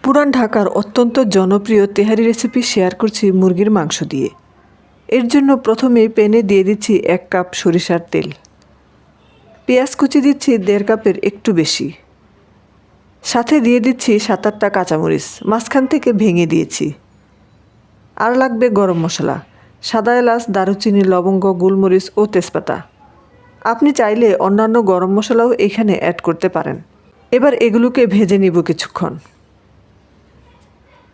পুরান ঢাকার অত্যন্ত জনপ্রিয় তেহারি রেসিপি শেয়ার করছি মুরগির মাংস দিয়ে। এর জন্য প্রথমেই প্যানে দিয়ে দিচ্ছি 1 কাপ সরিষার তেল। পেঁয়াজ কুচি দিচ্ছি 1.5 কাপের একটু বেশি। সাথে দিয়ে দিচ্ছি 7-8টা কাঁচামরিচ মাঝখান থেকে ভেঙে দিয়েছি। আর লাগবে গরম মশলা, সাদা এলাচ, দারুচিনি, লবঙ্গ, গোলমরিচ ও তেজপাতা। আপনি চাইলে অন্যান্য গরম মশলাও এখানে অ্যাড করতে পারেন। এবার এগুলোকে ভেজে নিব কিছুক্ষণ।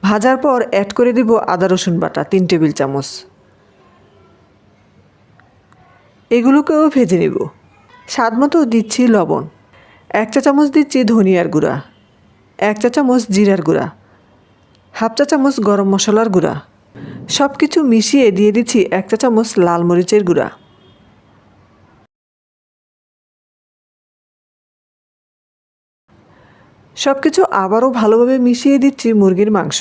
ভাজার পর অ্যাড করে দিব আদা রসুন বাটা 3 টেবিল চামচ। এগুলোকেও ভেজে নিব। স্বাদ মতো দিচ্ছি লবণ, 1 চা চামচ দিচ্ছি ধনিয়ার গুঁড়া, 1 চা চামচ জিরার গুঁড়া, 1/2 চা চামচ গরম মশলার গুঁড়া। সব কিছু মিশিয়ে দিয়ে দিচ্ছি 1 চা চামচ লাল মরিচের গুঁড়া। সব কিছু আবারও ভালোভাবে মিশিয়ে দিচ্ছি মুরগির মাংস।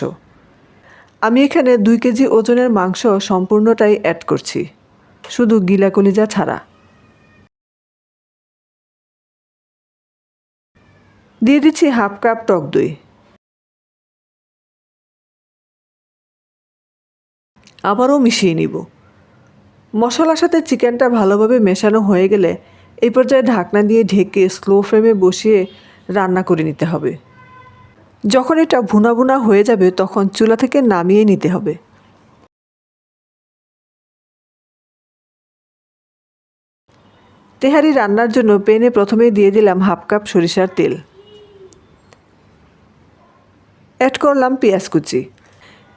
আমি এখানে 2 কেজি ওজনের মাংস সম্পূর্ণটাই অ্যাড করছি, শুধু গিলা কলিজা ছাড়া। দিয়ে দিচ্ছি 1/2 কাপ টক দই। আবারও মিশিয়ে নিব। মশলার সাথে চিকেনটা ভালোভাবে মেশানো হয়ে গেলে এই পর্যায়ে ঢাকনা দিয়ে ঢেকে স্লো ফ্লেমে বসিয়ে রান্না করে নিতে হবে। যখন এটা ভুনা ভুনা হয়ে যাবে তখন চুলা থেকে নামিয়ে নিতে হবে। তেহারি রান্নার জন্য প্যানে প্রথমে দিয়ে দিলাম 1/2 কাপ সরিষার তেল। অ্যাড করলাম পেঁয়াজ কুচি,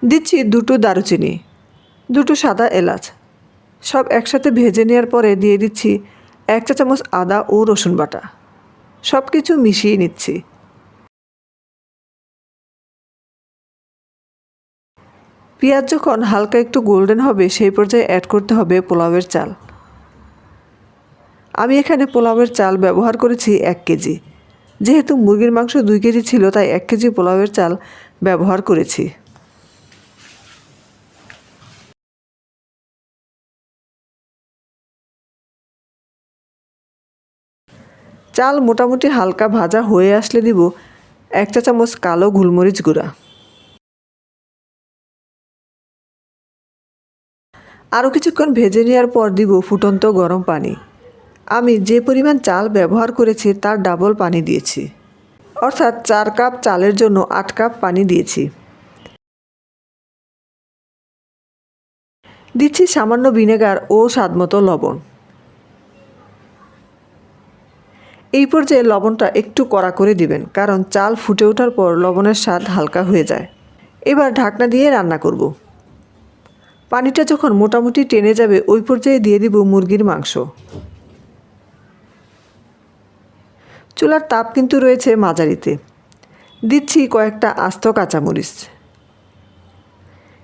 দিচ্ছি 2টো দারুচিনি, 2টো সাদা এলাচ। সব একসাথে ভেজে নেওয়ার পরে দিয়ে দিচ্ছি 1 চা চামচ আদা ও রসুন বাটা। সব কিছু মিশিয়ে নিচ্ছি। পেঁয়াজ যখন হালকা একটু গোল্ডেন হবে সেই পর্যায়ে অ্যাড করতে হবে পোলাওয়ের চাল। আমি এখানে পোলাওয়ের চাল ব্যবহার করেছি 1 কেজি। যেহেতু মুরগির মাংস 2 কেজি ছিল তাই 1 কেজি পোলাওয়ের চাল ব্যবহার করেছি। চাল মোটামুটি হালকা ভাজা হয়ে আসলে দিব 1 চা চামচ কালো গোলমরিচ গুঁড়া। আরও কিছুক্ষণ ভেজে নেওয়ার পর দিব ফুটন্ত গরম পানি। আমি যে পরিমাণ চাল ব্যবহার করেছি তার ডাবল পানি দিয়েছি, অর্থাৎ 4 কাপ চালের জন্য 8 কাপ পানি দিয়েছি। দিচ্ছি সামান্য ভিনেগার ও স্বাদমতো লবণ। এই পর্যায়ে লবণটা একটু কড়া করে দিবেন, কারণ চাল ফুটে ওঠার পর লবণের স্বাদ হালকা হয়ে যায়। এবার ঢাকনা দিয়ে রান্না করব। পানিটা যখন মোটামুটি টেনে যাবে ওই পর্যায়ে দিয়ে দিব মুরগির মাংস। চুলার তাপ কিন্তু রয়েছে মাঝারিতে। দিচ্ছি কয়েকটা আস্ত কাঁচামরিচ।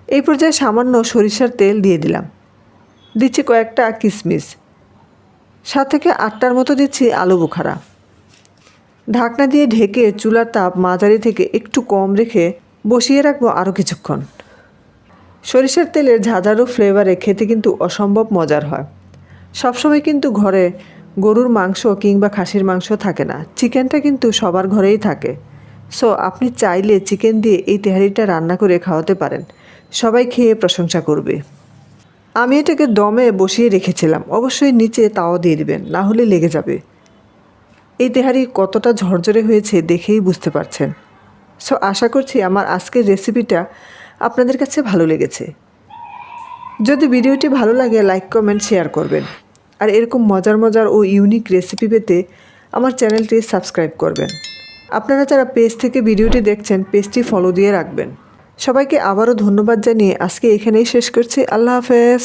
এই পর্যায়ে সামান্য সরিষার তেল দিয়ে দিলাম। দিচ্ছি কয়েকটা কিশমিশ, 7 থেকে 8টার মতো দিচ্ছি আলু বোখারা। ঢাকনা দিয়ে ঢেকে চুলার তাপ মাঝারি থেকে একটু কম রেখে বসিয়ে রাখবো আরও কিছুক্ষণ। সরিষার তেলের ঝাঁঝালো ফ্লেভারে খেতে কিন্তু অসম্ভব মজার হয়। সবসময় কিন্তু ঘরে গরুর মাংস কিংবা খাসির মাংস থাকে না, চিকেনটা কিন্তু সবার ঘরেই থাকে। সো আপনি চাইলে চিকেন দিয়ে এই তেহারিটা রান্না করে খাওয়াতে পারেন, সবাই খেয়ে প্রশংসা করবে। আমি এটাকে দমে বসিয়ে রেখেছিলাম, অবশ্যই নিচে তাও দিয়ে দিবেন, না হলে লেগে যাবে। এই তেহারি কতটা ঝরঝরে হয়েছে দেখেই বুঝতে পারছেন। সো আশা করছি আমার আজকের রেসিপিটা আপনাদের কাছে ভালো লেগেছে। যদি ভিডিওটি ভালো লাগে লাইক, কমেন্ট, শেয়ার করবেন। আর এরকম মজার মজার ও ইউনিক রেসিপি পেতে আমার চ্যানেলটি সাবস্ক্রাইব করবেন। আপনারা যারা পেজ থেকে ভিডিওটি দেখছেন পেজটি ফলো দিয়ে রাখবেন। সবাইকে আবারও ধন্যবাদ জানিয়ে আজকে এখানেই শেষ করছি। আল্লাহ হাফেজ।